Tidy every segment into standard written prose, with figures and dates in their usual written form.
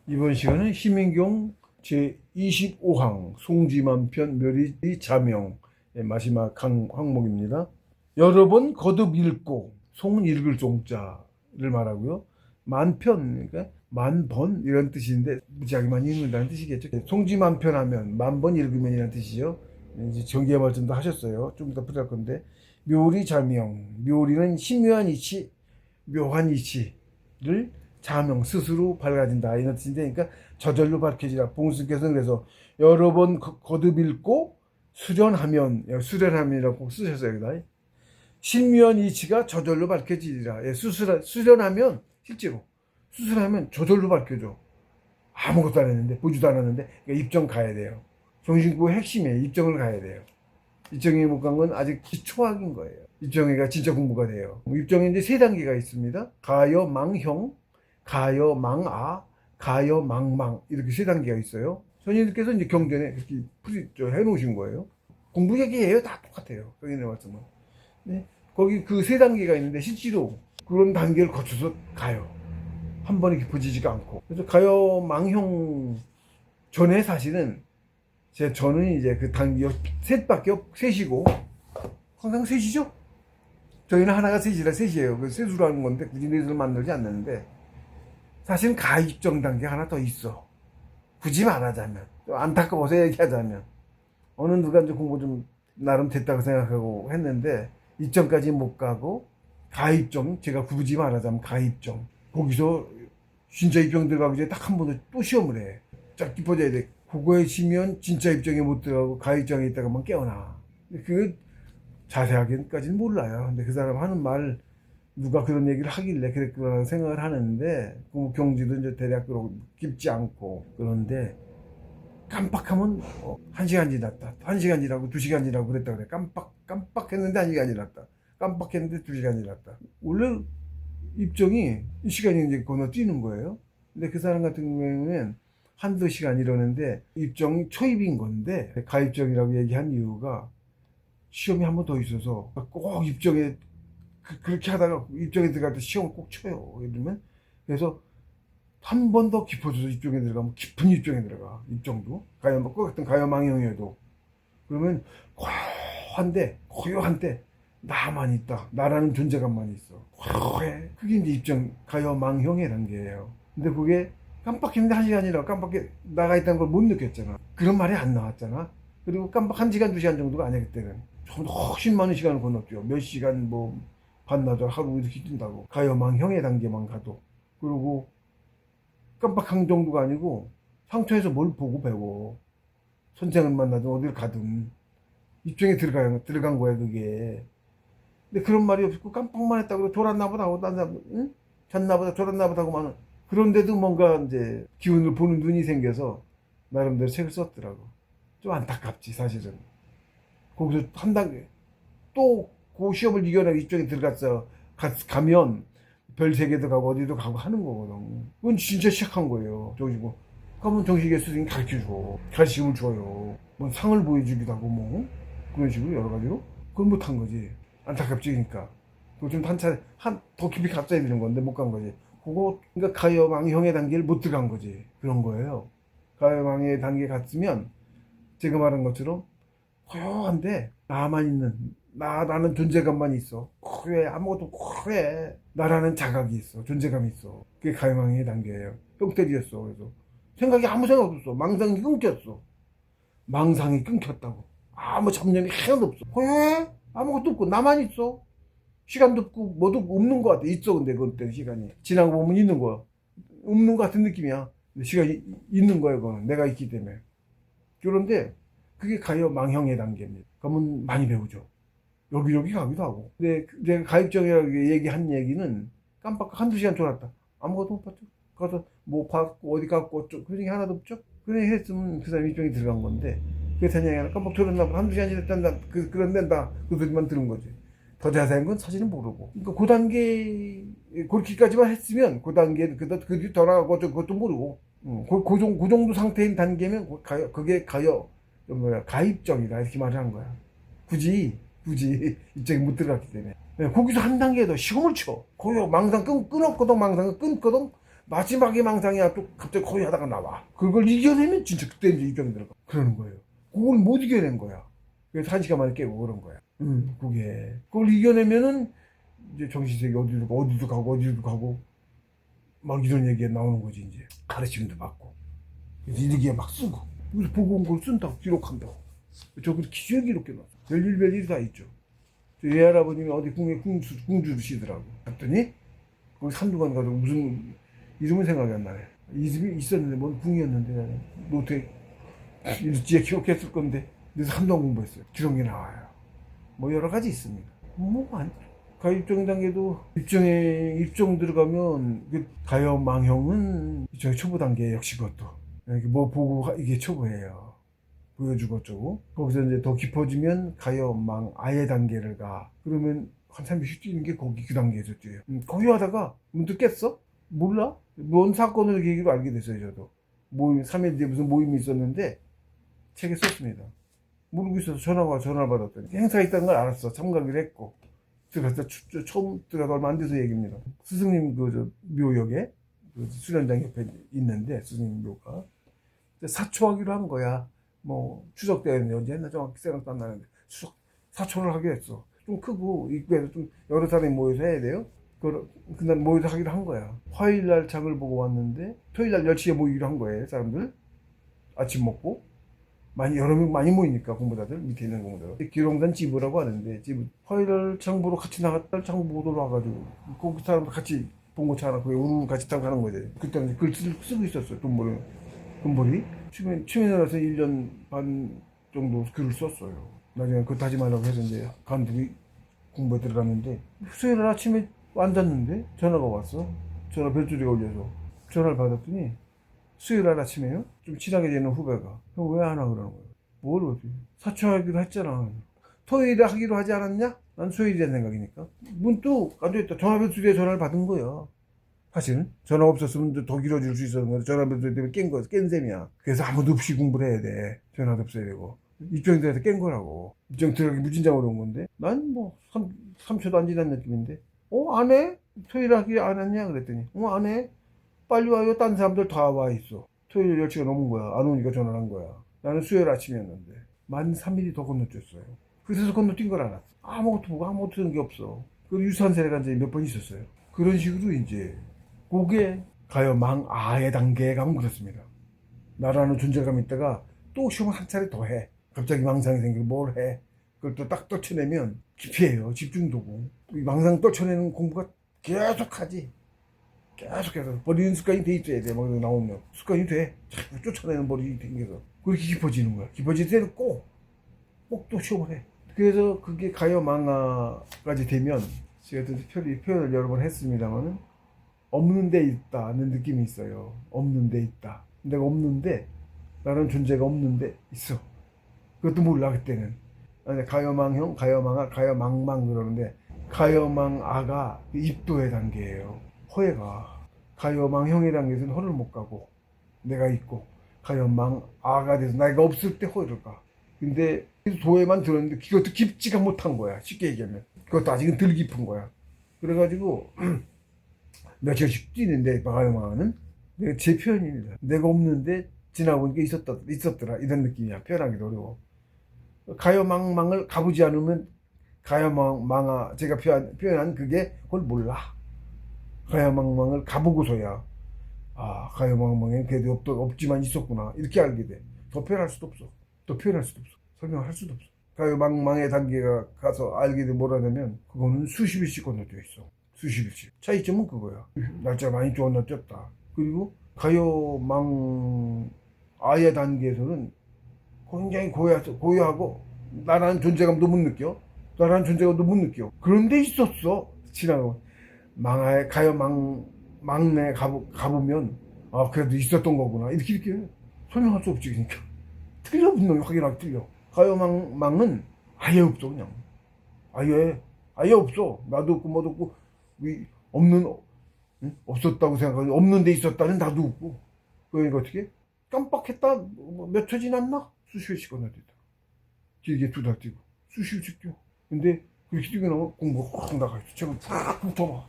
이번 시간은 심인경 제25항 송지만편 묘리 자명의 마지막 항목입니다. 여러 번 거듭 읽고 송은 읽을 송자를 말하고요. 만편, 그러니까 만번 이런 뜻인데 무지하게 많이 읽는다는 뜻이겠죠. 송지만편 하면 만번 읽으면 이라는 뜻이죠. 이제 정기의 말씀도 하셨어요. 좀 더 풀어갈 건데 묘리 자명, 묘리는 신묘한 이치, 묘한 이치를 자명 스스로 밝아진다 이런 뜻인데, 그러니까 저절로 밝혀지라. 봉수께서는 그래서 여러 번 거듭 읽고 수련하면, 수련하면이라고 꼭 쓰셨어요. 여기다 신묘한 이치가 저절로 밝혀지리라. 수련하면, 실제로 수술하면 저절로 밝혀져. 아무것도 안 했는데, 보지도 않았는데. 그러니까 입정 가야 돼요. 정신구의 핵심이에요. 입정을 가야 돼요. 입정에 못 간 건 아직 기초학인 거예요. 입정회가 진짜 공부가 돼요. 입정에 이제 세 단계가 있습니다. 가여 망형, 가여 망아, 가여 망망, 이렇게 세 단계가 있어요. 선생님께서 이제 경전에 그렇게 해놓으신 거예요. 공부 얘기예요. 다 똑같아요. 여기 나왔지만. 네. 거기 그 세 단계가 있는데 실제로 그런 단계를 거쳐서 가요. 한 번에 깊어지지가 않고. 그래서 가여 망형 전에 사실은 저는 이제 그 단계 셋이고 항상 셋이죠. 저희는 하나가 셋이에요. 그 셋으로 하는 건데 굳이 넷을 만들지 않는데, 사실은 가입정 단계 하나 더 있어. 굳이 말하자면, 안타까워서 얘기하자면, 어느 누가 이제 공부 좀 나름 됐다고 생각하고 했는데 입정까지 못 가고 가입정, 제가 굳이 말하자면 가입정, 거기서 진짜 입정 들어가기 전에 딱 한 번 더 또 시험을 해. 쫙 깊어져야 돼. 그거에 치면 진짜 입정에 못 들어가고 가입정에 있다가만 깨어나. 그 자세하게까지는 몰라요. 근데 그 사람 하는 말, 누가 그런 얘기를 하길래 그랬구나 생각을 하는데, 경지도 이제 대략 그러고 깊지 않고. 그런데 깜빡하면 1시간 지났다, 1시간 지나고 2시간 지나고 그랬다 그래. 깜빡했는데 1시간 지났다, 깜빡했는데 2시간 지났다. 원래 입정이 이 시간이 이제 건너뛰는 거예요. 근데 그 사람 같은 경우에는 한두 시간 이러는데 입정이 초입인 건데, 가입정이라고 얘기한 이유가 시험이 한 번 더 있어서 꼭 입정에 그렇게 하다가 입정에 들어갈 때 시험을 꼭 쳐요. 이러면 그래서 한 번 더 깊어져서 입정에 들어가면 깊은 입정에 들어가. 입정도 같은 가여망형에도 그러면 고요한데 나만 있다, 나라는 존재감만 있어. 고요해. 그게 이제 입정 가여망형의 단계예요. 근데 그게 깜빡했는데 1시간이라고 깜빡해 나가 있다는 걸 못 느꼈잖아. 그런 말이 안 나왔잖아. 그리고 깜빡 1시간 2시간 정도가 아니야. 그때는 훨씬 많은 시간을 건넜죠. 몇 시간, 뭐 반나절, 하루 이렇게 뛴다고. 가여망형의 단계만 가도. 그리고 깜빡한 정도가 아니고 상처에서 뭘 보고 배워. 선생을 만나든 어딜 가든 입정에 들어간 거야 그게. 근데 그런 말이 없고 깜빡만 했다고 졸았나 보다 하고, 응? 잤나 보다 졸았나 보다 하고만은. 그런데도 뭔가 이제 기운을 보는 눈이 생겨서 나름대로 책을 썼더라고. 좀 안타깝지 사실은. 거기서 한 단계 또 그 시험을 이겨내고 입정에 들어갔어. 가면 별 3개도 가고 어디도 가고 하는 거거든. 그건 진짜 시작한 거예요. 저기고 그러면 정식의 스승이 가르쳐줘, 가르침을 줘요. 뭐 상을 보여주기도 하고 뭐 그런 식으로 여러 가지로. 그걸 못한 거지. 안타깝지. 그러니까 그거 좀 더 깊이 갔어야 되는 건데 못 간 거지. 그거 그러니까 가여망형의 단계를 못 들어간 거지. 그런 거예요. 가여망의 단계 갔으면 제가 말한 것처럼 고요한데 나만 있는, 나라는 존재감만 있어. 고요해. 아무것도 고요해. 나라는 자각이 있어. 존재감이 있어. 그게 가여망의 단계예요. 뿅때리였어. 그래서 생각이 아무 생각 없어. 망상이 끊겼어. 망상이 끊겼다고. 아무 잡념이 하나도 없어. 고요해. 아무것도 없고 나만 있어. 시간도 없고 뭐도 없는 것 같아. 있어. 근데 그때 시간이 지나고 보면 있는 거야. 없는 것 같은 느낌이야. 근데 시간이 있는 거야. 그거는 내가 있기 때문에. 그런데 그게 가여망형의 단계입니다. 그러면 많이 배우죠. 여기저기 가기도 하고. 근데 내가 가입정이라고 얘기한 얘기는 깜빡 1-2시간 졸았다, 아무것도 못 봤죠. 가서 뭐 봤고 어디 갔고 그런 얘기 하나도 없죠. 그런 얘기 했으면 그 사람이 입정이 들어간 건데, 그렇다는 얘기는 깜빡 졸았나 보다, 1-2시간 지났다, 그런데 나 그 소리만 들은 거지. 더 자세한 건 사실은 모르고. 그러니까 그 단계, 그렇게까지만 했으면 그 단계 그 뒤 돌아가고 그것도 모르고. 그 정도 상태인 단계면 그게 가입정이다 이렇게 말하는 거야. 굳이 입장에 못 들어갔기 때문에. 거기서 한 단계 더 시험을 쳐. 고요 망상 끊었거든. 망상을 끊거든. 마지막에 망상이야 또 갑자기 거의 하다가 나와. 그걸 이겨내면 진짜 그때 이제 입병 들어가. 그러는 거예요. 그걸 못 이겨낸 거야. 그래서 1시간 만에 깨고 그런 거야. 그게. 그걸 이겨내면은 이제 정신세계 어디도 가고 막 이런 얘기가 나오는 거지 이제. 가르침도 받고. 그래서 일기에 막 쓰고. 그래서 보고 온 걸 쓴다고 기록한다고. 저 기저에 기록해놨어. 별일 다 있죠. 저 외할아버님이 어디 궁주시더라고. 갔더니 거기 산두관 가서 무슨 이름은 생각이 안 나네. 이름이 있었는데 뭔 궁이었는데 노트에 일지에 기록했을 건데 그래서 한동안 공부했어요. 기록이 나와요. 뭐 여러 가지 있습니다. 가요 입종 단계도 입종 들어가면 그 가요 망형은 저희 초보 단계 역시 그것도 이렇게 뭐 보고 이게 초보예요. 보여주고 어쩌고 거기서 이제 더 깊어지면 가요 망 아예 단계를 가. 그러면 한참 씩 뛰는 게 거기 그 단계에서 뛰어요. 거기 하다가 문득 깼어? 몰라? 뭔 사건을 계기로 알게 됐어요. 저도 모임 3일 뒤에 무슨 모임이 있었는데 책에 썼습니다. 모르고 있어서 전화를 받았더니 행사가 있다는 걸 알았어. 참가를 했고 들어갔다 처음 들어가서 얼마 안 돼서 얘기입니다. 스승님 그 묘역에 그 수련장 옆에 있는데 스승님 묘가 사초하기로 한 거야. 뭐 추석 때였는데 언제 했나 정확히 생각도 안 나는데 사초를 하기로 했어. 좀 크고 입구에서 좀 여러 사람이 모여서 해야 돼요. 그날 모여서 하기로 한 거야. 화요일 날 장을 보고 왔는데 토요일 날 10시에 모이기로 한 거예요. 사람들 아침 먹고 여러 명 많이 모이니까 공부자들 밑에 있는 공부자들 기롱단 지부라고 하는데 지부 화요일 장 보러 같이 나갔다 장 보러 와가지고 거기 사람들 같이 봉고차 하나 거기 우르르 같이 타고 가는 거지. 그때는 글 쓰고 있었어요. 돈벌이 취미에 와서 1년 반 정도 글을 썼어요. 나중에 그거 하지 말라고 해서 이제 감독이 공부에 들어갔는데 수요일 아침에 앉았는데 전화가 왔어. 전화 별소리가 울려서 전화를 받았더니 수요일 날 아침에요? 좀 친하게 지내는 후배가 형 왜 안 하고 그러는 거야? 뭘 어디? 사초하기로 했잖아. 토요일에 하기로 하지 않았냐? 난 수요일이란 생각이니까 문득 앉아있다. 전화별소리에 전화를 받은 거야. 사실은 전화 없었으면 더 길어질 수 있었는 건데 전화별소리 때문에 깬 셈이야. 그래서 아무도 없이 공부를 해야 돼. 전화도 없어야 되고 입장이 돼서 깬 거라고. 입장 들어가기 무진장으로 온 건데 난 뭐 3초도 안 지난 느낌인데 안 해? 토요일 하기 안 했냐? 그랬더니 안 해? 빨리 와요. 딴 사람들 다 와 있어. 토요일 10시가 넘은 거야. 안 오니까 전화를 한 거야. 나는 수요일 아침이었는데 만 3일이 더 건너뛰었어요. 그래서 건너뛴 걸 알았어. 아무것도 보고 아무것도 하는 게 없어. 그리고 유사한 세례가 이제 몇 번 있었어요. 그런 식으로 이제 그게 가요 망 아의 단계에 가면 그렇습니다. 나라는 존재감이 있다가 또 시험 한 차례 더 해. 갑자기 망상이 생기고 뭘 해. 그걸 또 딱 떨쳐내면 기피해요. 집중도고. 이 망상 떨쳐내는 공부가 계속하지. 계속해서 버리는 습관이 돼 있어야 돼. 막 나오면 습관이 돼. 자꾸 쫓아내는 버릇이 생겨서 그렇게 깊어지는 거야. 깊어질 때는 꼭 또 시험을 해. 그래서 그게 가요 망아까지 되면 제가 또 표현을 여러 번 했습니다만은 없는 데 있다는 느낌이 있어요. 없는 데 있다. 내가 없는데 나는 존재가 없는데 있어. 그것도 몰라 그때는. 아니, 가요망형, 가요망아, 가요망망 그러는데 가요망아가 입도의 단계예요. 허예가. 가요망형의 단계에서는 허를 못 가고 내가 있고 가요망아가 돼서 내가 없을 때 허를 가. 근데 도에만 들었는데 그것도 깊지가 못한 거야. 쉽게 얘기하면. 그것도 아직은 덜 깊은 거야. 그래가지고 며칠씩 뛰는데 가요망아는 제 표현입니다. 내가 없는데 지나보니까 있었더라 이런 느낌이야. 표현하기도 어려워. 가요망망을 가보지 않으면 가요망아 제가 표현한 그게 그걸 몰라. 가요망망을 가보고서야 가요망망에 그래도 없지만 있었구나 이렇게 알게 돼. 더 표현할 수도 없어. 설명할 수도 없어. 가요망망의 단계가 가서 알게 돼 뭐라냐면 그거는 수십 일씩 건너뛰어 있어. 수십 일씩. 차이점은 그거야. 날짜가 많이 건너뛰었다. 그리고 가요망 아예 단계에서는 굉장히 고요하고 나라는 존재감도 못 느껴. 그런데 있었어. 지나고 가요 망내 가보면 그래도 있었던 거구나 이렇게 설명할 수 없지. 그러니까 틀려. 분명히 확인하기 틀려. 가요 망은 아예 없어. 그냥 아예 없어. 나도 없고 뭐도 없고 없었다고 생각하지. 없는 데 있었다는 나도 없고. 그러니까 어떻게 깜빡했다 몇 초 지났나? 수십일씩 건너뛰다. 길게 2달 뛰고 수십일씩 뛰어. 근데 그렇게 뛰고 나면 공부가 확 나가 있어. 책을 푹 훑어봐.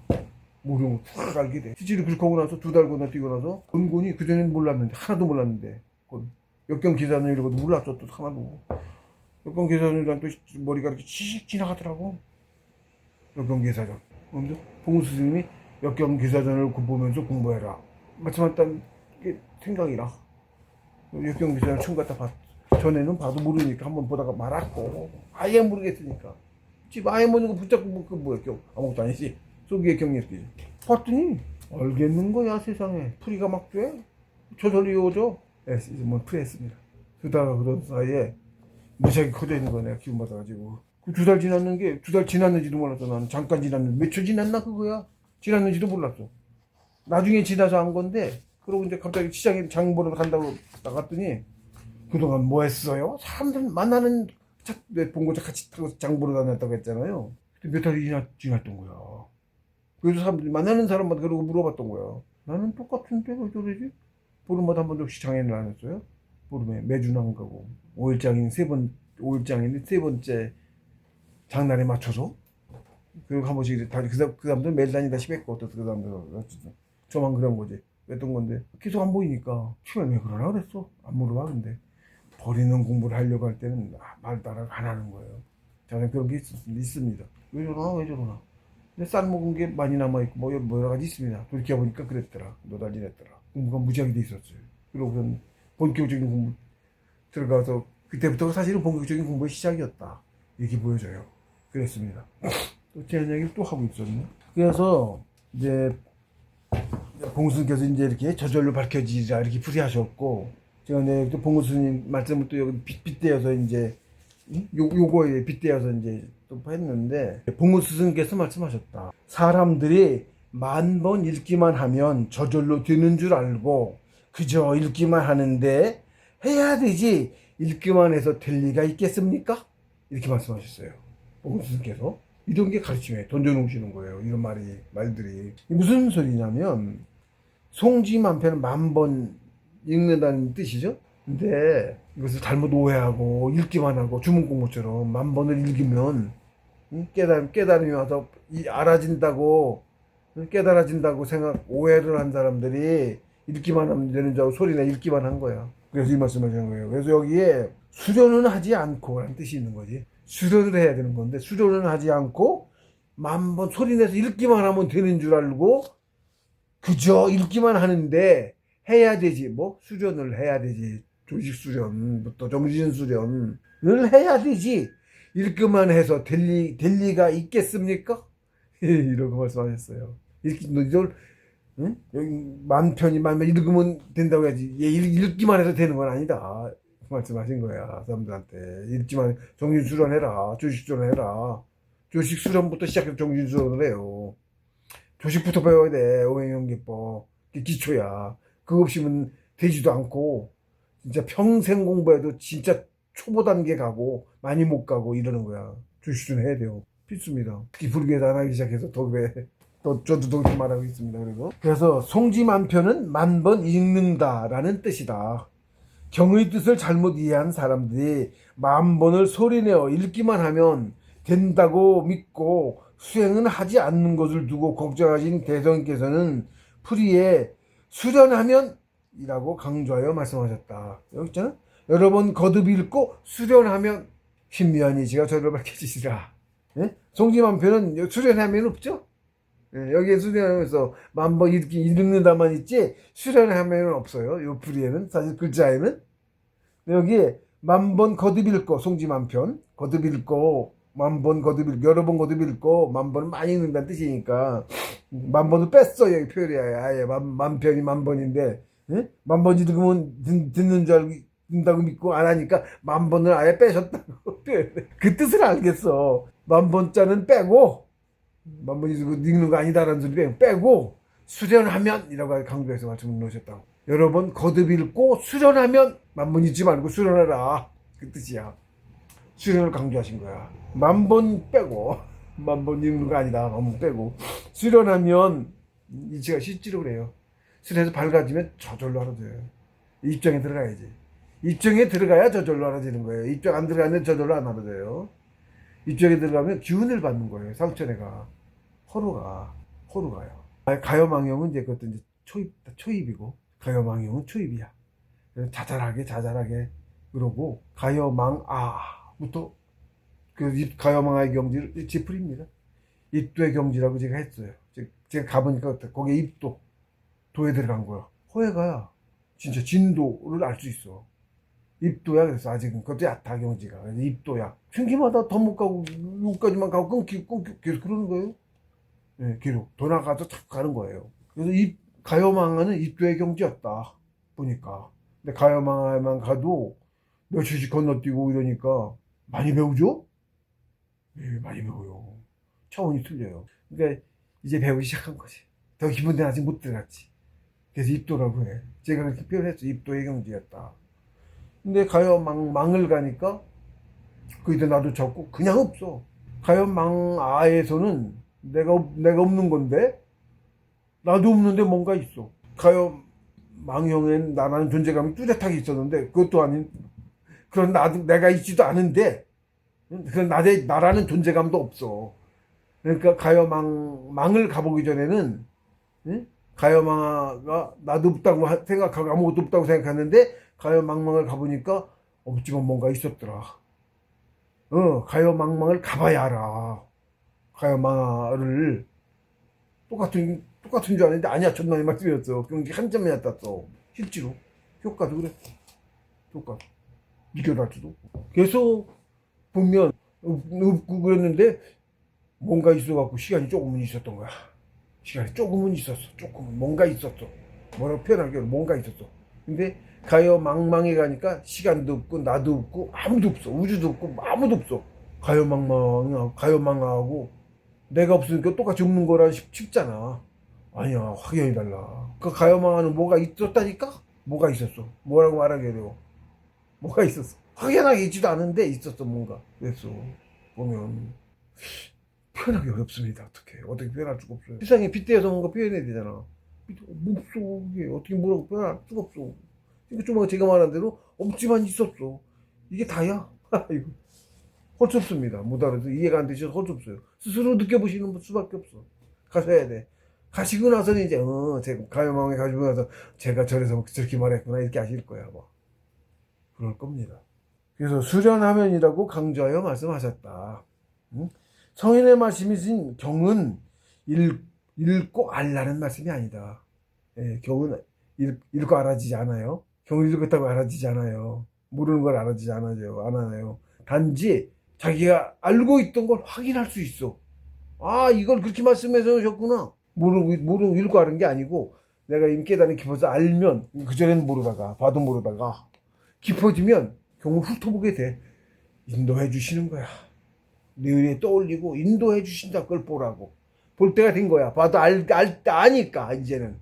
모르는 거쫙 알게 돼. 실제로 그렇게 하고 나서 2달 건너뛰고 나서 은곤이 그전에는 몰랐는데 하나도 몰랐는데 역경 계산이라고도 몰랐어. 또 하나도 역경 계산이랑 또 머리가 이렇게 치식 지나가더라고. 역경 계산전. 그런데 봉우 스님이 역경 계산전을 보면서 공부해라 말씀했던 게 생각이라. 역경 계산을 처음 갖다 봤. 전에는 봐도 모르니까 한번 보다가 말았고 아예 모르겠으니까 집 아예 모르는 거 붙잡고 그 뭐야 경 아무것도 아니지. 속이의 경력이지. 봤더니 알겠는 거야 세상에. 풀이가 막 돼. 저절로 이어져. 이제 뭐 풀했습니다. 그러다가 그런 사이에 무지하게 커져 있는 거야. 내가 기운 받아가지고 그 2달 지났는 게 2달 지났는지도 몰랐어. 나는 잠깐 지났는데 몇 초 지났나 그거야. 지났는지도 몰랐어. 나중에 지나서 한 건데 그러고 이제 갑자기 시장에 장 보러 간다고 나갔더니 그동안 뭐 했어요? 사람들 만나는 본고차 같이 타고 장 보러 다녔다고 했잖아요. 몇 달이 지났던 거야. 그래서 사람들이 만나는 사람마다 그러고 물어봤던 거야. 나는 똑같은데 왜 저러지? 보름마다 한 번씩 장애를 안 했어요? 보름에 매주는 안 가고 5일장인 3번째 장날에 맞춰서 그리고 한 번씩 그 사람들 매일 다니다시피 했고 어떻게 그 사람들 저만 그런 거지. 했던 건데 계속 안 보이니까 처음에 왜 그러나 그랬어? 안 물어봐. 근데 버리는 공부를 하려고 할 때는 말 따라 안 하는 거예요. 저는 그런 게 있습니다. 왜 저러나 근데 쌀 먹은 게 많이 남아있고 뭐 여러 가지 있습니다. 돌이켜보니까 그랬더라. 노달지냈더라. 공부가 무지하게 돼 있었어요. 그러고선 본격적인 공부 들어가서 그때부터 사실은 본격적인 공부의 시작이었다 이렇게 보여져요. 그랬습니다. 또 제 이야기를 또 하고 있었네. 그래서 이제 봉수님께서 이제 이렇게 저절로 밝혀지리라 이렇게 풀이하셨고 제가 네, 또 봉수님 말씀을 또 여기 빗대어서 이제 요거에 빗대어서 이제 또 했는데 봉수님께서 말씀하셨다. 사람들이 10,000번 읽기만 하면 저절로 되는 줄 알고 그저 읽기만 하는데 해야 되지 읽기만 해서 될 리가 있겠습니까? 이렇게 말씀하셨어요. 봉수님께서. 이런 게 가르침에 던져놓으시는 거예요. 이런 말들이. 무슨 소리냐면, 송지만편은 10,000번 읽는다는 뜻이죠? 근데 이것을 잘못 오해하고, 읽기만 하고, 주문 공부처럼 10,000번을 읽으면, 깨달음이 와서 알아진다고, 깨달아진다고 오해를 한 사람들이 읽기만 하면 되는 줄 알고 소리나 읽기만 한 거야. 그래서 이 말씀을 하시는 거예요. 그래서 여기에 수련은 하지 않고 라는 뜻이 있는 거지. 수련을 해야 되는 건데 수련은 하지 않고 10,000번 소리내서 읽기만 하면 되는 줄 알고 그저 읽기만 하는데 해야 되지. 뭐 수련을 해야 되지. 조직 수련부터 정신 수련을 해야 되지. 읽기만 해서 될 리가 있겠습니까? 이러고 말씀하셨어요. 이걸 응? 여기 10,000번 읽으면 된다고 해야지. 읽기만 해서 되는 건 아니다. 말씀하신 거야. 사람들한테 읽지만 정신 수련해라. 조식 수련해라. 조식 수련부터 시작해서 정신 수련을 해요. 조식부터 배워야 돼. 오행연기법 그게 기초야. 그거 없이면 되지도 않고 진짜 평생 공부해도 진짜 초보 단계 가고 많이 못 가고 이러는 거야. 조식 수련 해야 돼요. 필수입니다. 특히 불교에서 안 하기 시작해서 저도 더 말하고 있습니다. 그래서 송지만편은 10,000번 읽는다라는 뜻이다. 경의 뜻을 잘못 이해한 사람들이 10,000번을 소리내어 읽기만 하면 된다고 믿고 수행은 하지 않는 것을 두고 걱정하신 대성께서는 풀이에 수련하면 이라고 강조하여 말씀하셨다. 여기 있잖아. 여러 번 거듭 읽고 수련하면 신묘한 이치가 저절로 밝혀지시라. 예? 송지만편은 수련하면 없죠? 예, 여기에 수련하면서 10,000번 읽는다만 있지 수련하면 없어요. 요 풀이에는 사실 글자에는. 여기에 10,000번 거듭 읽고 송지만편 거듭 읽고 10,000번 거듭 읽고 여러 번 거듭 읽고 10,000번은 많이 읽는다는 뜻이니까 10,000번을 뺐어. 여기 표현이 아예 만편이 10,000번인데 예? 10,000번 읽으면 듣는 줄 알고 듣는다고 믿고 안 하니까 10,000번을 아예 빼셨다고. 그 뜻을 알겠어. 10,000번짜는 빼고 10,000번 읽는 거 아니다라는 소리 빼고 수련하면 이라고 강조해서 말씀을 놓으셨다고. 여러 번 거듭 읽고 수련하면 10,000번 읽지 말고 수련하라. 그 뜻이야. 수련을 강조하신 거야. 10,000번 빼고 10,000번 읽는 거 아니다. 10,000번 빼고 수련하면 이치가 실제로 그래요. 수련해서 밝아지면 저절로 알아져요. 입장에 들어가야지. 입장에 들어가야 저절로 알아지는 거예요. 입장 안 들어가면 저절로 안 알아져요. 입장에 들어가면 기운을 받는 거예요. 상처내가 허로 가요. 가요망형은 이제 그것도 이제 초입이고, 가요망형은 초입이야. 그래서 자잘하게 그러고, 가요망아부터 가요망아의 경지를 지풀입니다. 입도의 경지라고 제가 했어요. 제가 가보니까 거기에 도에 들어간 거야. 허해가 진짜 진도를 알 수 있어. 입도야. 그래서 아직은 그것도 얕아, 경지가. 그래서 입도야. 층기마다 더 못 가고 여기까지만 가고 끊기고 계속 그러는 거예요. 네, 계속 더 나가서 탁 가는 거예요. 그래서 가요망아는 입도의 경지였다 보니까. 근데 가요망아에만 가도 며칠씩 건너뛰고 이러니까 많이 배우죠? 예, 많이 배워요. 차원이 틀려요. 그러니까 이제 배우기 시작한 거지. 더 깊은 데는 아직 못 들어갔지. 그래서 입도라고 해. 제가 그렇게 표현했어. 입도의 경지였다. 근데 가요망을 가니까 거기다 나도 적고 그냥 없어. 가요망아에서는 내가 없는 건데 나도 없는데 뭔가 있어. 가요망형엔 나라는 존재감이 뚜렷하게 있었는데 그것도 아닌 그런 내가 있지도 않은데 그런 나라는 존재감도 없어. 그러니까 가요망을 가보기 전에는, 응? 가요망아가 나도 없다고 생각하고 아무것도 없다고 생각했는데 가요망을 가보니까 없지만 뭔가 있었더라. 가요망을 가봐야 알아. 가요망아를 똑같은 줄 알았는데 아니야, 전남이 말씀이었어. 경기 한 점이나 땄어. 실제로 효과도 그랬어. 효과 이겨달지도. 계속 보면 없고 그랬는데 뭔가 있어갖고 시간이 조금은 있었던 거야. 시간이 조금은 있었어. 조금은 뭔가 있었어. 뭐라고 표현하기로 뭔가 있었어. 근데 가요망망에 가니까 시간도 없고 나도 없고 아무도 없어. 우주도 없고 아무도 없어. 가요망하고 내가 없으니까 똑같이 없는 거라 싶잖아. 아니야, 확연히 달라. 그 가요망하는 뭐가 있었다니까? 뭐가 있었어. 뭐라고 말하게 돼요. 뭐가 있었어. 확연하게 있지도 않은데 있었어, 뭔가. 그랬어. 보면 표현하기 어렵습니다. 어떻게 표현할 수가 없어요. 세상에 빗대어서 뭔가 표현해야 되잖아. 없어. 이게 어떻게 뭐라고 표현할 수가 없어. 이거 좀 제가 말한 대로 없지만 있었어. 이게 다야. 이거 할 수 없습니다. 못 알아서 이해가 안 되셔서 할 수 없어요. 스스로 느껴보시는 수밖에 없어. 가셔야 돼. 가시고 나서는 이제 제가 가요망에 가지고 나서 제가 저렇게 말했구나 이렇게 아실 거야. 뭐 그럴 겁니다. 그래서 수련하면이라고 강조하여 말씀하셨다. 응? 성인의 말씀이신 경은 읽고 알라는 말씀이 아니다. 예, 경은 읽고 알아지지 않아요. 경을 읽었다고 알아지지 않아요. 모르는 걸 알아지지 않아요. 단지 자기가 알고 있던 걸 확인할 수 있어. 아, 이걸 그렇게 말씀해서 오셨구나. 모르고 읽고 아는 게 아니고 내가 이미 깨달음이 깊어서 알면 그전에는 봐도 모르다가 깊어지면 경을 훑어보게 돼. 인도해 주시는 거야. 내 의에 떠올리고 인도해 주신다. 그걸 보라고. 볼 때가 된 거야. 봐도 아니까 이제는.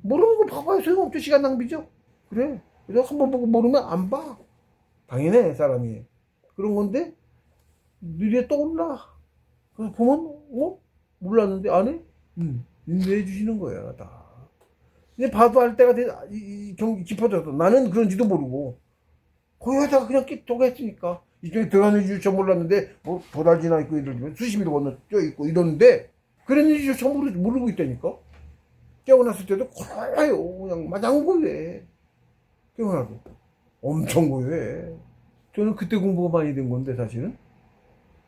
모르는 거 봐봐야 소용없죠. 시간 낭비죠. 그래. 그래서 한번 보고 모르면 안 봐. 당연해, 사람이. 그런 건데 뇌에 떠올라. 그래서 보면 몰랐는데 안 해? 인도해 주시는 거야, 다. 근데 봐도 알 때가 경기 깊어져서 나는 그런지도 모르고 거기에다가 그냥 끼토가 했으니까 이쪽에 들어가는 줄저 몰랐는데 뭐 도달지나 있고 이러면 수십미도 건너 있고 이러는데 그랬는지 저 모르고 있다니까. 깨어났을 때도 고요해요. 그냥 마냥 고요해. 깨어나도 엄청 고요해. 저는 그때 공부가 많이 된 건데 사실은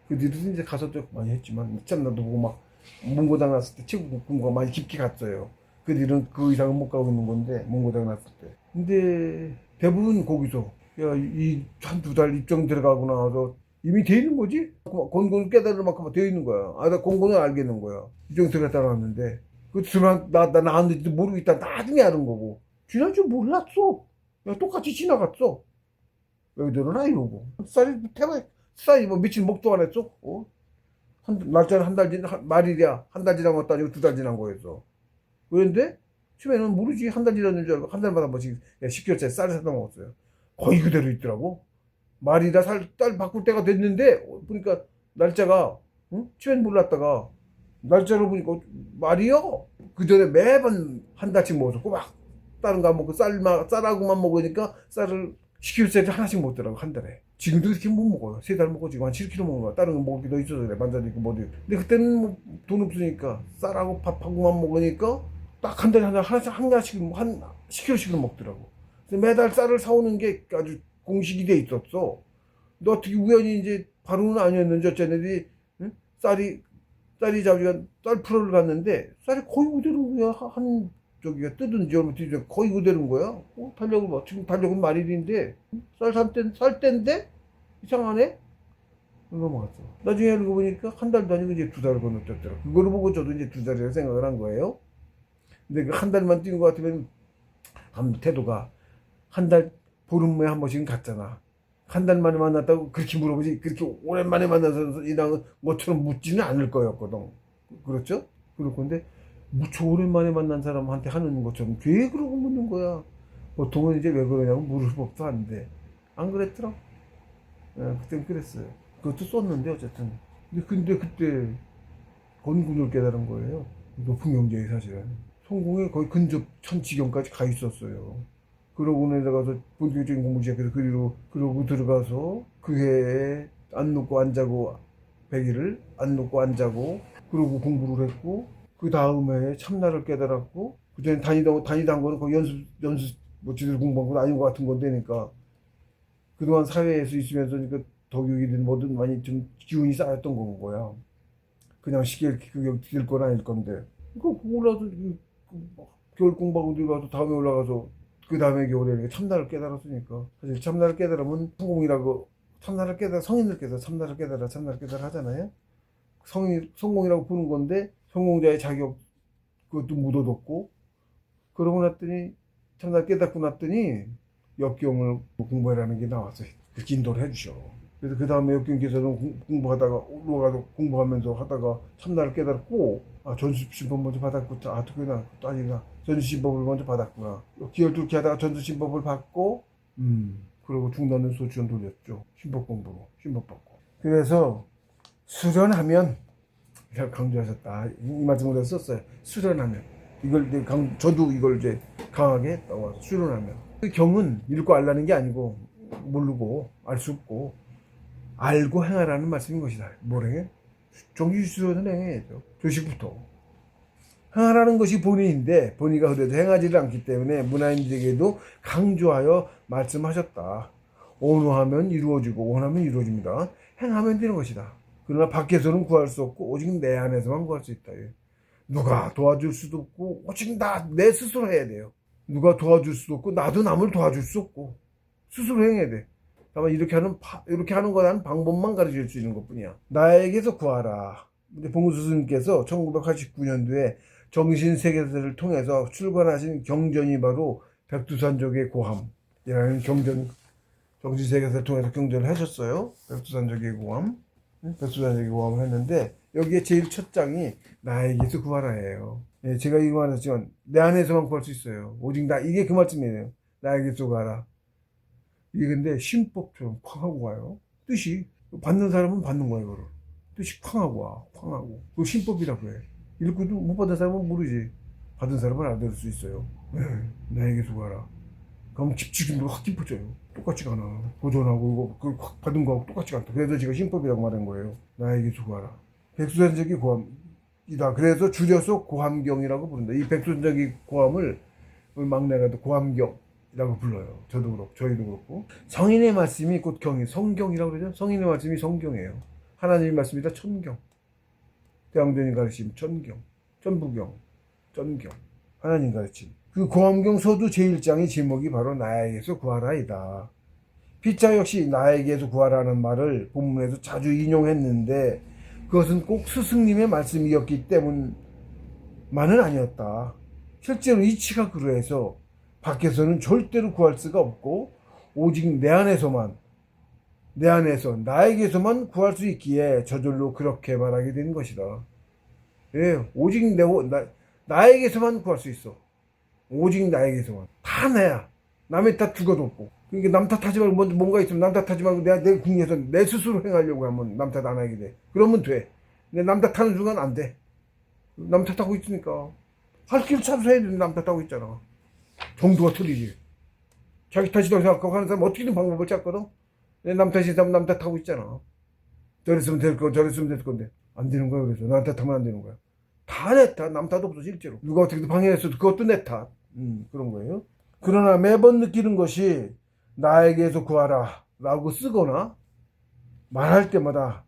그 뒤로 이제 가서 좀 많이 했지만 참 나도 보고 막 문고당 났을 때 최고 공부가 많이 깊게 갔어요. 그 뒤로는 그 이상은 못 가고 있는 건데 문고당 났을 때. 근데 대부분 거기서 이 한두 달 입정 들어가고 나서 이미 돼 있는 거지? 공고는 깨달을 만큼 돼 있는 거야. 나 공고는 알겠는 거야. 입정 들어갔다 나왔는데 그 나 나왔는지도 모르고 있다 나중에 아는 거고. 지난 줄 몰랐어. 그냥 똑같이 지나갔어. 여기들은 아니고 쌀이 뭐 미친 목도 안 했어? 날짜는 한 달 말일이야. 한 달 지난 것도 아니고 두 달 지난 거였어. 그런데 처음에는 모르지. 한 달 지났는 줄 알고 한 달마다 뭐씩 10개월째 쌀을 사다 먹었어요. 거의 그대로 있더라고. 말이라 쌀 바꿀 때가 됐는데 보니까 날짜가 처음엔 몰랐다가 날짜로 보니까 말이요. 그 전에 매번 한 달씩 먹었고 막 다른 거 안 먹고 쌀하고만 먹으니까 쌀을 10kg짜리 하나씩 먹더라고 한 달에. 지금도 그렇게 못 먹어요. 3달 먹고 지금 한 7kg 먹는 거야. 다른 거 먹을 게 더 있어서 그래. 반찬 있고 뭐도 있고. 근데 그때는 뭐 돈 없으니까 쌀하고 밥하고만 먹으니까 딱 한 달에 한 가지씩 한 10kg씩은 먹더라고. 그래서 매달 쌀을 사오는 게 아주 공식이 돼 있었어. 너 어떻게 우연히 이제 바로는 아니었는지 어쩌는지 응? 쌀이 자기가 쌀 프로를 갔는데 쌀이 거의 그대로인 거야. 한 저기가 뜯은 지 얼마 뒤에 거의 그대로인 거야. 달력을 봐. 지금 달력은 말일인데 쌀 때인데 이상하네. 넘어갔어. 나중에 알고 보니까 한 달도 아니고 이제 2달을 건너뛰었더라. 그거를 보고 저도 이제 2달이라고 생각을 한 거예요. 근데 그 한 달만 뛰는 것 같으면 태도가 한 달 보름에 한 번씩은 갔잖아. 한 달 만에 만났다고 그렇게 물어보지 그렇게 오랜만에 만나서 이랑 것처럼 묻지는 않을 거였거든. 그렇죠? 그럴 건데 무척 오랜만에 만난 사람한테 하는 것처럼 왜 그러고 묻는 거야. 보통은 이제 왜 그러냐고 물을 법도 안 돼. 안 그랬더라? 그땐 그랬어요. 그것도 썼는데 어쨌든. 근데 그때 건군을 깨달은 거예요. 높은 경제의 사실은. 성공에 거의 근접 천지경까지 가 있었어요. 그러고 내려가서 본격적인 공부 시작해서 그러고 들어가서 그 해에 안 눕고 안 자고 100일을 안 눕고 안 자고 그러고 공부를 했고 그 다음에 참나를 깨달았고 그때는 다니던 거는 거의 연습 뭐 제대로 공부한 건 아닌 것 같은 건데니까 그동안 사회에서 있으면서 그러니까 덕육이든 뭐든 많이 좀 기운이 쌓였던 건 거야. 그냥 쉽게 그게 될 건 아닐 건데 그거 올라서 겨울 공부하고 들어가서 다음에 올라가서 그 다음에 겨울에 참나를 깨달았으니까 사실 참나를 깨달으면 성공이라고 참나를 깨달아 성인들께서 참나를 깨달아 하잖아요. 성공이라고 부르는 건데 성공자의 자격 그것도 묻어뒀고 그러고 났더니 참나를 깨닫고 났더니 역경을 공부해라는 게 나왔어요. 그렇게 인도를 해주셔. 그래서 그 다음에 역경께서는 공부하다가 올라가서 공부하면서 하다가 참나를 깨달았고 전수신법 먼저 받았고 그나 또 아니구나 전수신법을 먼저 받았구나 기열뚫기 하다가 전수신법을 받고 그러고 중단은 소주원 돌렸죠. 신법 공부로 신법 받고 그래서 수련하면 강조하셨다 이 말씀을 썼어요. 수련하면 이걸 저도 이걸 이제 강하게 나와서 수련하면 그 경은 읽고 알라는 게 아니고 모르고 알 수 없고 알고 행하라는 말씀인 것이다. 뭘 행해? 정기수련을 행해야죠. 조식부터. 행하라는 것이 본의인데 본의가 그래도 행하지를 않기 때문에 문화인들에게도 강조하여 말씀하셨다. 온화하면 이루어지고 원하면 이루어집니다. 행하면 되는 것이다. 그러나 밖에서는 구할 수 없고 오직 내 안에서만 구할 수 있다. 누가 도와줄 수도 없고 오직 내 스스로 해야 돼요. 누가 도와줄 수도 없고 나도 남을 도와줄 수 없고 스스로 행해야 돼. 다만 이렇게 하는 거라는 방법만 가르칠 수 있는 것뿐이야. 나에게서 구하라. 봉수 스님께서 1989년도에 정신세계사를 통해서 출간하신 경전이 바로 백두산족의 고함이라는 정신세계사를 통해서 경전을 하셨어요. 백두산족의 고함. 백두산족의 고함을 했는데 여기에 제일 첫 장이 나에게서 구하라예요. 제가 이거 말했지만 내 안에서만 구할 수 있어요. 오직 이게 그 말씀이에요. 나에게서 구하라. 이게 근데 신법처럼 쾅 하고 와요. 뜻이 받는 사람은 받는 거예요. 이거를. 뜻이 쾅 하고 와. 쾅 하고. 그거 신법이라고 해. 읽고도 못 받은 사람은 모르지. 받은 사람은 알아들을 수 있어요. 나에게 수고하라. 그럼 집중력으로 확 깊어져요. 똑같지가 않아. 도전하고 이거 확 받은 거하고 똑같지가 않다. 그래서 제가 신법이라고 말한 거예요. 나에게 수고하라. 백수산적이 고함이다. 그래서 줄여서 고함경이라고 부른다. 이 백수산적이 고함을 막내가 고함경 라고 불러요. 저도 그렇고 저희도 그렇고 성인의 말씀이 곧 경이 성경이라고 그러죠. 성인의 말씀이 성경이에요. 하나님의 말씀이다 천경. 대왕전이 가르침 천경, 천부경, 전경 하나님 가르침. 그 고함경 서두 제1장의 제목이 바로 나에게서 구하라이다. 피차 역시 나에게서 구하라는 말을 본문에서 자주 인용했는데 그것은 꼭 스승님의 말씀이었기 때문만은 아니었다. 실제로 이치가 그러해서 밖에서는 절대로 구할 수가 없고 오직 내 안에서 나에게서만 구할 수 있기에 저절로 그렇게 말하게 된 것이다. 예, 오직 나에게서만 구할 수 있어. 오직 나에게서만. 다 나야. 남의 탓 죽어도 없고. 그러니까 남 탓하지 말고 뭔가 있으면 남 탓하지 말고 내가 내 궁리에서 내 스스로 행하려고 하면 남 탓 안 하게 돼. 그러면 돼. 근데 남 탓하는 순간 안 돼. 남 탓하고 있으니까. 할 길 참수해야 되는데 남 탓하고 있잖아. 정도가 틀리지. 자기 탓이라고 생각하고 하는 사람 어떻게든 방법을 찾거든. 남 탓이면 남 탓하고 있잖아. 저랬으면 될 거, 저랬으면 될 건데. 안 되는 거야, 그래서. 나한테 탓하면 안 되는 거야. 다 내 탓, 남 탓 없어, 실제로. 누가 어떻게 방해했어도 그것도 내 탓. 그런 거예요. 그러나 매번 느끼는 것이 나에게서 구하라 라고 쓰거나 말할 때마다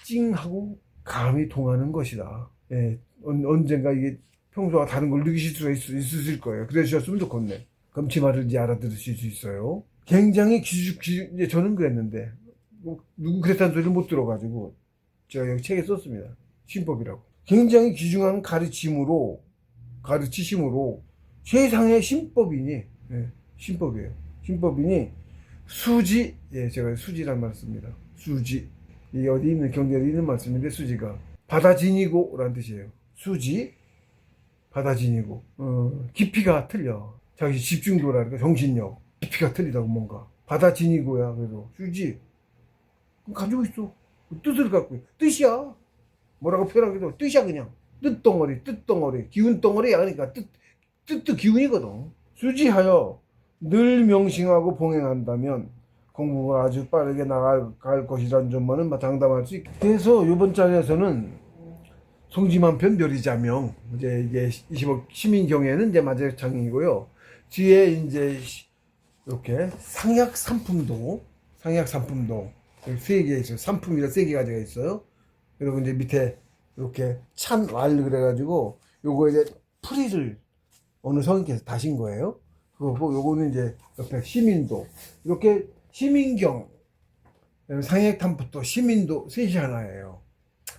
찡 하고 감이 통하는 것이다. 예, 언젠가 이게 평소와 다른 걸 느끼실 수가 있으실 거예요. 그러셨으면 좋겠네. 그럼 제 말을 이제 알아들으실 수 있어요. 굉장히 이제 저는 그랬는데, 누구 그랬다는 소리를 못 들어가지고, 제가 여기 책에 썼습니다. 신법이라고. 굉장히 귀중한 가르치심으로 세상의 신법이니, 예, 신법이에요. 신법이니, 제가 수지란 말을 씁니다. 수지. 이 어디 있는 경제에 있는 말씀인데, 수지가. 바다 지니고, 라는 뜻이에요. 수지, 바다 지니고. 깊이가 틀려. 자기 집중도라니까, 정신력. 깊이가 틀리다고, 뭔가. 바다 지니고야, 그래도. 수지. 가지고 있어. 뜻을 갖고, 뜻이야. 뭐라고 표현하기도, 뜻이야, 그냥. 뜻덩어리. 기운덩어리야. 그러니까, 뜻도 기운이거든. 수지하여 늘 명심하고 봉행한다면 공부가 아주 빠르게 나갈 것이라는 점만은 장담할 수 있다. 그래서 이번 장에서는 송지만편 묘리자명, 이게 25 시민경에는 이제 마지막 장이고요. 뒤에 이제 이렇게 상약 삼품도 세 개 있어요. 상품이라 세 개 가지가 있어요. 그리고 이제 밑에 이렇게 찬왈 그래가지고 요거 이제 풀이를 어느 성인께서 다신 거예요. 그거고 요거는 이제 옆에 시민도 이렇게 시민경 상액탐부터 시민도 셋이 하나예요.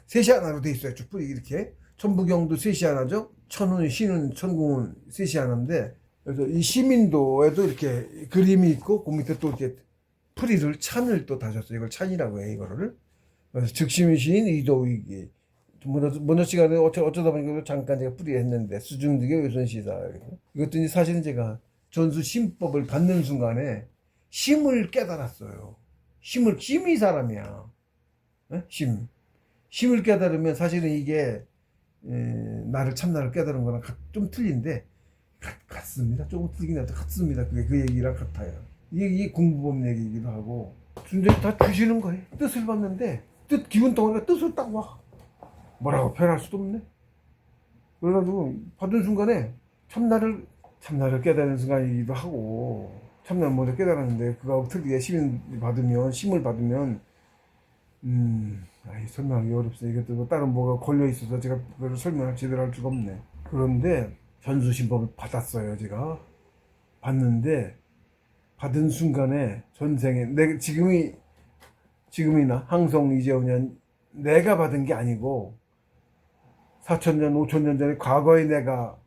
셋이 하나로 돼 있어요. 쭉 풀이 이렇게 천부경도 셋이 하나죠. 천운, 신운, 천궁은 셋이 하나인데 그래서 이 시민도에도 이렇게 그림이 있고 그 밑에 또 이렇게 풀이를 찬을 또 다셨어요. 이걸 찬이라고 해요. 이거를 그래서 즉심의 시인 이도익이 문어 시간에 어쩌다 보니까 잠깐 제가 풀이했는데 수중득의 외선시다. 이것도 이제 사실은 제가 전수 심법을 받는 순간에 심을 깨달았어요. 심이 사람이야. 에? 심을 깨달으면 사실은 이게 참나를 깨달은 거랑 좀 틀린데 같습니다. 조금 틀리긴 해도 같습니다. 그게 그 얘기랑 같아요. 이게 공부법 얘기이기도 하고 순전히 다 주시는 거예요. 뜻을 봤는데 기운 덩어리가 뜻을 딱 와. 뭐라고 표현할 수도 없네. 그래가지고 받은 순간에 참나를 깨달은 순간이기도 하고 참나를 먼저 깨달았는데 그거 특이하게 심을 받으면 설명하기 어렵어요. 이것도 뭐 다른 뭐가 걸려 있어서 제가 그걸 제대로 할 수가 없네. 그런데 전수신법을 받았어요. 제가 받는데 받은 순간에 전생에 지금이나 항성 이재훈이 내가 받은 게 아니고 4,000년, 5,000년 전에 과거에 내가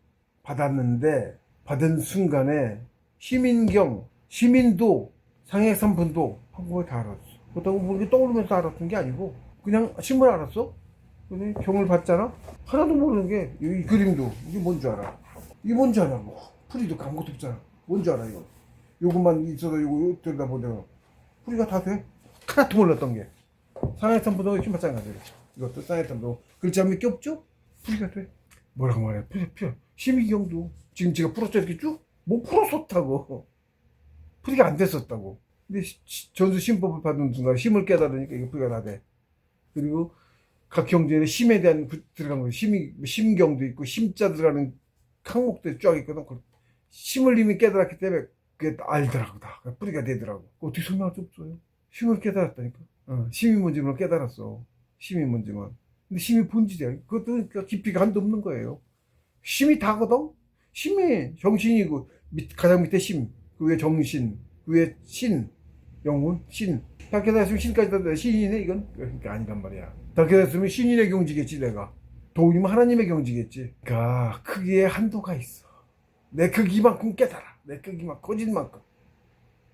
받았는데 받은 순간에 시민도, 상해삼분도 한국에 다 알았어. 그렇다고 모르게 떠오르면서 알았던 게 아니고 그냥 심을 알았어. 근데 경을 봤잖아. 하나도 모르는 게 이 그림도 이게 뭔 줄 알아? 이게 뭔 줄 알아? 뭐 풀이도 아무것도 없잖아. 뭔 줄 알아 이거? 요것만 있어도 요거 들여다보면 풀이가 다 돼. 하나도 몰랐던 게 상해삼분도 이렇게 마찬가지예요. 이것도 상해삼분도 글자 몇 개 없죠? 풀이가 돼. 뭐라고 말해? 풀이. 심의경도 지금 제가 풀었죠 이렇게 쭉? 못 풀었었다고. 풀이가 안 됐었다고. 근데 전수 심법을 받은 순간 심을 깨달으니까 이게 풀이가 다 돼. 그리고 각 경전에 심에 대한 들어간 거 심경도 있고 심자 들어가는 항목들이 쫙 있거든. 심을 이미 깨달았기 때문에 그게 알더라고 다. 풀이가 되더라고. 어떻게 설명할 수 없어요. 심을 깨달았다니까. 심이 뭔지만 깨달았어. 심이 뭔지만. 근데 심이 본질이야. 그것도 깊이가 한도 없는 거예요. 심이 다거든. 심이 정신이고 가장 밑에 심, 그 위에 정신, 그 위에 신, 영혼, 신. 다 깨달았으면 신까지 다 신이네 이건? 그러니까 아니란 말이야. 다 깨달았으면 신인의 경지겠지 내가. 도우면 하나님의 경지겠지. 그러니까 크기에 한도가 있어. 내 크기만큼 깨달아. 내 크기만 커진 만큼.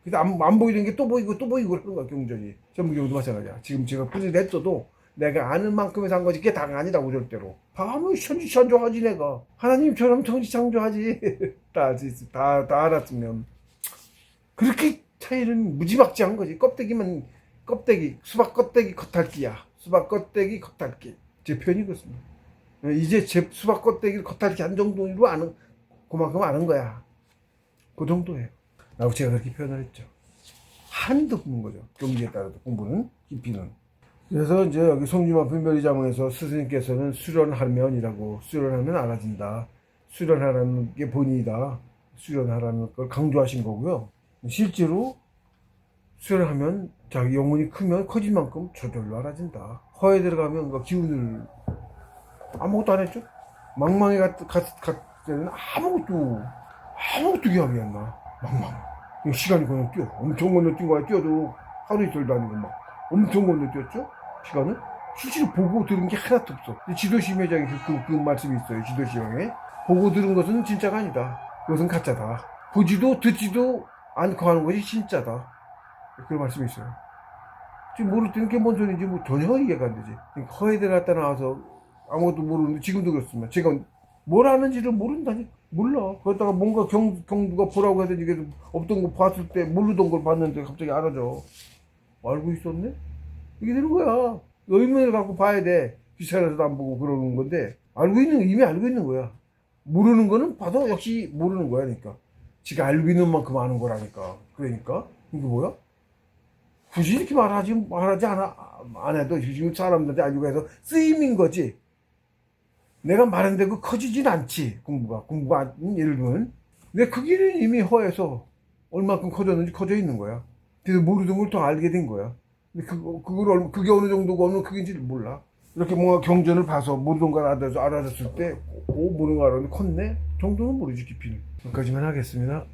그래서 안 보이는 게 또 보이고 그러는 거야 경전이. 전부경도 마찬가지야. 지금 제가 풀이 냈어도 내가 아는 만큼에서 한 거지 그게 다가 아니라고 절대로. 다 하면 천지창조하지 내가. 하나님처럼 천지창조하지. 다 알았으면. 그렇게 차이는 무지막지한 거지. 수박 껍데기 겉핥기야. 수박 껍데기 겉핥기. 제 표현이 그렇습니다. 이제 제 수박 껍데기를 겉핥기 한 정도로 그만큼 아는 거야. 그 정도예요. 라고 제가 그렇게 표현을 했죠. 한도 없는 거죠. 경지에 따라서 공부는 깊이는. 그래서 이제 여기 송지만편 멸의자문에서 스승님께서는 수련하면이라고, 수련하면 알아진다. 수련하라는 게 본의이다. 수련하라는 걸 강조하신 거고요. 실제로 수련하면 자기 영혼이 크면 커진 만큼 저절로 알아진다. 허에 들어가면 그 기운을 아무것도 안 했죠. 망망에 갔을 때는 아무것도 기억이 안 나. 망망. 시간이 그냥 뛰어. 엄청 건너 뛴 거야. 뛰어도 하루 이틀도 아니고 막 엄청 건너 뛰었죠. 시간은 실제로 보고 들은 게 하나도 없어. 지도심 회장이 그 말씀이 있어요. 지도시형에 보고 들은 것은 진짜가 아니다. 그것은 가짜다. 보지도 듣지도 않고 하는 것이 진짜다. 그런 말씀이 있어요. 지금 모를 때는 그게 뭔 소리인지 뭐 전혀 이해가 안 되지. 허에들 갔다 나와서 아무것도 모르는데, 지금도 그렇습니다. 제가 뭘 아는지를 모른다니. 몰라. 그러다가 뭔가 경두가 보라고 해서 이게 없던 거 봤을 때 모르던 걸 봤는데 갑자기 알아져. 알고 있었네? 이게 되는 거야. 의문을 갖고 봐야 돼. 귀찮아서도 안 보고 그러는 건데, 이미 알고 있는 거야. 모르는 거는 봐도 역시 모르는 거야. 그러니까 지가 알고 있는 만큼 아는 거라니까. 그러니까 이게 뭐야? 굳이 이렇게 말하지 안 해도 지금 사람들한테 알고 해서 쓰임인 거지. 내가 말한 대로 커지진 않지. 공부가 예를 들면 내 크기는 이미 허에서 얼마큼 커졌는지 커져 있는 거야. 그래서 모르던 걸 더 알게 된 거야. 근데 그게 어느 정도가 어느 크기인지를 몰라. 이렇게 뭔가 경전을 봐서 모르던 걸 알아줬을 때, 모르는 걸 알았는데 컸네? 정도는 모르지, 깊이는. 여기까지만 하겠습니다.